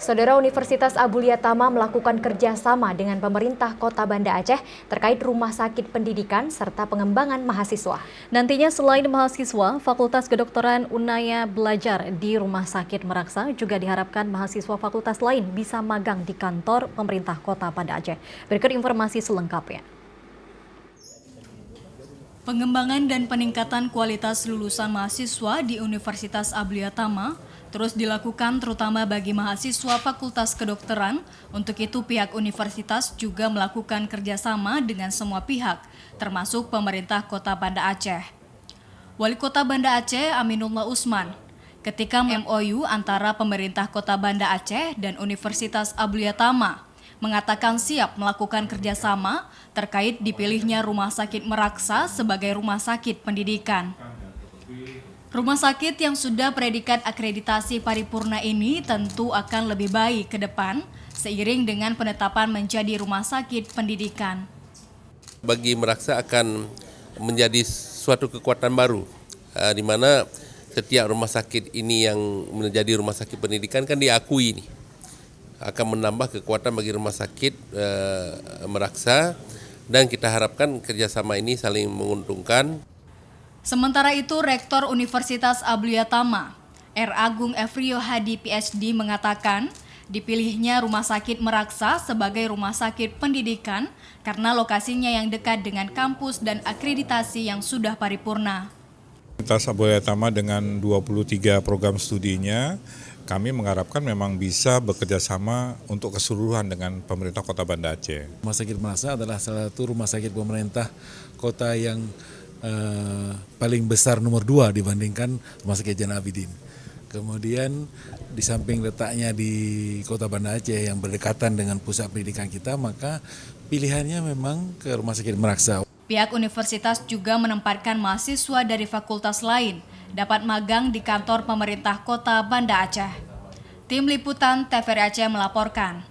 Saudara, Universitas Abulia Tama melakukan kerjasama dengan pemerintah Kota Banda Aceh terkait rumah sakit pendidikan serta pengembangan mahasiswa. Nantinya selain mahasiswa, Fakultas Kedokteran Unaya belajar di Rumah Sakit Meraksa, juga diharapkan mahasiswa fakultas lain bisa magang di kantor pemerintah Kota Banda Aceh. Berikut informasi selengkapnya. Pengembangan dan peningkatan kualitas lulusan mahasiswa di Universitas Abulia Tama terus dilakukan terutama bagi mahasiswa Fakultas Kedokteran. Untuk itu pihak universitas juga melakukan kerjasama dengan semua pihak, termasuk pemerintah Kota Banda Aceh. Wali Kota Banda Aceh Aminullah Usman ketika MOU antara pemerintah Kota Banda Aceh dan Universitas Abulia Tama mengatakan siap melakukan kerjasama terkait dipilihnya Rumah Sakit Meraksa sebagai rumah sakit pendidikan. Rumah sakit yang sudah predikat akreditasi paripurna ini tentu akan lebih baik ke depan seiring dengan penetapan menjadi rumah sakit pendidikan. Bagi Meraksa akan menjadi suatu kekuatan baru, di mana setiap rumah sakit ini yang menjadi rumah sakit pendidikan kan diakui ini. Akan menambah kekuatan bagi rumah sakit Meraksa, dan kita harapkan kerjasama ini saling menguntungkan. Sementara itu, Rektor Universitas Abulia Tama, R. Agung Efrio Hadi PhD mengatakan dipilihnya Rumah Sakit Meraksa sebagai rumah sakit pendidikan karena lokasinya yang dekat dengan kampus dan akreditasi yang sudah paripurna. Universitas Abulia Tama dengan 23 program studinya, kami mengharapkan memang bisa bekerja sama untuk keseluruhan dengan pemerintah Kota Banda Aceh. Rumah Sakit Meraksa adalah salah satu rumah sakit pemerintah kota yang paling besar nomor 2 dibandingkan Rumah Sakit Zainal Abidin. Kemudian di samping letaknya di Kota Banda Aceh yang berdekatan dengan pusat pendidikan kita, maka pilihannya memang ke Rumah Sakit Meraksa. Pihak universitas juga menempatkan mahasiswa dari fakultas lain dapat magang di kantor pemerintah Kota Banda Aceh. Tim Liputan TVRI Aceh melaporkan.